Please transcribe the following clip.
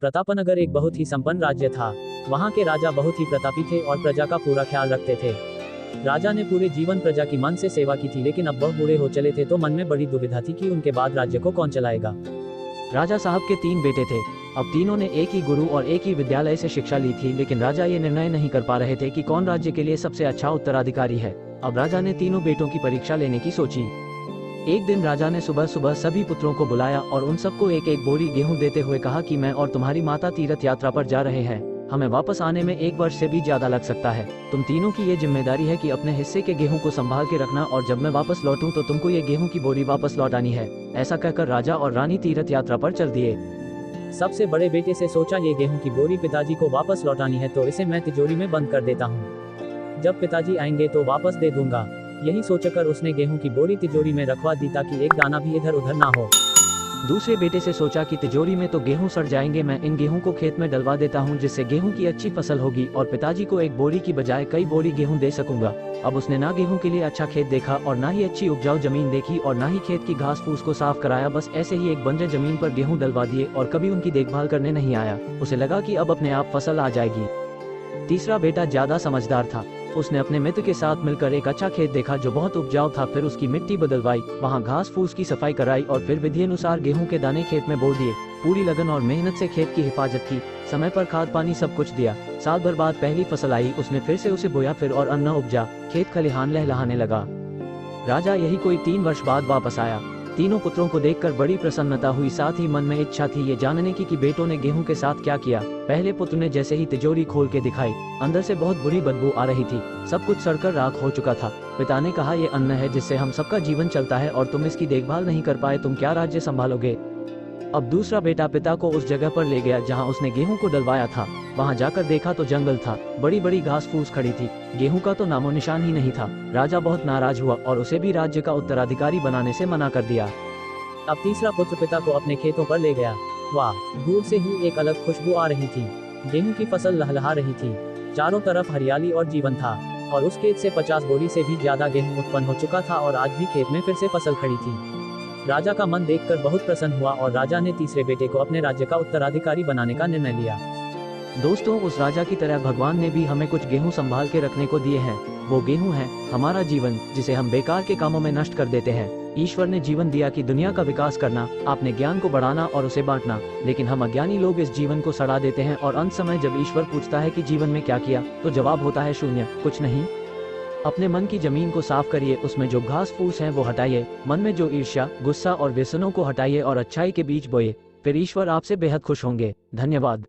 प्रतापनगर एक बहुत ही संपन्न राज्य था। वहाँ के राजा बहुत ही प्रतापी थे और प्रजा का पूरा ख्याल रखते थे। राजा ने पूरे जीवन प्रजा की मन से सेवा की थी, लेकिन अब वह बूढ़े हो चले थे तो मन में बड़ी दुविधा थी कि उनके बाद राज्य को कौन चलाएगा। राजा साहब के 3 बेटे थे। अब तीनों ने एक ही गुरु और एक ही विद्यालय से शिक्षा ली थी, लेकिन राजा ये निर्णय नहीं कर पा रहे थे कि कौन राज्य के लिए सबसे अच्छा उत्तराधिकारी है। अब राजा ने तीनों बेटों की परीक्षा लेने की सोची। एक दिन राजा ने सुबह सुबह सभी पुत्रों को बुलाया और उन सबको एक एक बोरी गेहूं देते हुए कहा कि मैं और तुम्हारी माता तीर्थ यात्रा पर जा रहे हैं। हमें वापस आने में 1 वर्ष से भी ज्यादा लग सकता है। तुम तीनों की ये जिम्मेदारी है कि अपने हिस्से के गेहूं को संभाल के रखना, और जब मैं वापस लौटूं तो तुमको ये गेहूं की बोरी वापस लौटानी है। ऐसा कहकर राजा और रानी तीर्थ यात्रा पर चल दिए। सबसे बड़े बेटे से सोचा, ये गेहूं की बोरी पिताजी को वापस लौटानी है तो इसे मैं तिजोरी में बंद कर देता हूँ। जब पिताजी आएंगे तो वापस दे दूंगा। यही सोचकर उसने गेहूं की बोरी तिजोरी में रखवा दी ताकि एक दाना भी इधर उधर ना हो। दूसरे बेटे से सोचा कि तिजोरी में तो गेहूं सड़ जाएंगे, मैं इन गेहूं को खेत में डलवा देता हूं जिससे गेहूं की अच्छी फसल होगी और पिताजी को एक बोरी की बजाय कई बोरी गेहूं दे सकूंगा। अब उसने ना गेहूं के लिए अच्छा खेत देखा और ना ही अच्छी उपजाऊ जमीन देखी और ना ही खेत की घास फूस को साफ कराया। बस ऐसे ही एक बंजर जमीन पर गेहूं डलवा दिए और कभी उनकी देखभाल करने नहीं आया। उसे लगा कि अब अपने आप फसल आ जाएगी। तीसरा बेटा ज्यादा समझदार था। उसने अपने मित्र के साथ मिलकर एक अच्छा खेत देखा जो बहुत उपजाऊ था। फिर उसकी मिट्टी बदलवाई, वहाँ घास फूस की सफाई कराई और फिर विधि अनुसार गेहूं के दाने खेत में बो दिए। पूरी लगन और मेहनत से खेत की हिफाजत की, समय पर खाद पानी सब कुछ दिया। साल भर बाद पहली फसल आई, उसने फिर से उसे बोया, फिर और अन्न उपजा। खेत खलिहान लहलहाने लगा। राजा यही कोई 3 वर्ष बाद वापस आया। तीनों पुत्रों को देखकर बड़ी प्रसन्नता हुई, साथ ही मन में इच्छा थी ये जानने की कि बेटों ने गेहूं के साथ क्या किया। पहले पुत्र ने जैसे ही तिजोरी खोल के दिखाई, अंदर से बहुत बुरी बदबू आ रही थी। सब कुछ सड़कर राख हो चुका था। पिता ने कहा, ये अन्न है जिससे हम सबका जीवन चलता है और तुम इसकी देखभाल नहीं कर पाए, तुम क्या राज्य संभालोगे। अब दूसरा बेटा पिता को उस जगह पर ले गया जहाँ उसने गेहूं को डलवाया था। वहाँ जाकर देखा तो जंगल था, बड़ी बड़ी घास फूस खड़ी थी, गेहूं का तो नामो निशान ही नहीं था। राजा बहुत नाराज हुआ और उसे भी राज्य का उत्तराधिकारी बनाने से मना कर दिया। अब तीसरा पुत्र पिता को अपने खेतों पर ले गया। वाह, दूर से ही एक अलग खुशबू आ रही थी। गेहूं की फसल लहलहा रही थी, चारों तरफ हरियाली और जीवन था, और उस खेत से 50 बोरी से भी ज्यादा गेहूं उत्पन्न हो चुका था और आज भी खेत में फिर से फसल खड़ी थी। राजा का मन देखकर बहुत प्रसन्न हुआ और राजा ने तीसरे बेटे को अपने राज्य का उत्तराधिकारी बनाने का निर्णय लिया। दोस्तों, उस राजा की तरह भगवान ने भी हमें कुछ गेहूं संभाल के रखने को दिए हैं। वो गेहूं है हमारा जीवन, जिसे हम बेकार के कामों में नष्ट कर देते हैं। ईश्वर ने जीवन दिया कि दुनिया का विकास करना, अपने ज्ञान को बढ़ाना और उसे बांटना, लेकिन हम अज्ञानी लोग इस जीवन को सड़ा देते हैं और अंत समय जब ईश्वर पूछता है कि जीवन में क्या किया, तो जवाब होता है शून्य, कुछ नहीं। अपने मन की जमीन को साफ करिए, उसमें जो घास फूस है वो हटाइए, मन में जो ईर्ष्या, गुस्सा और व्यसनों को हटाइए और अच्छाई के बीज बोए। फिर ईश्वर आपसे बेहद खुश होंगे। धन्यवाद।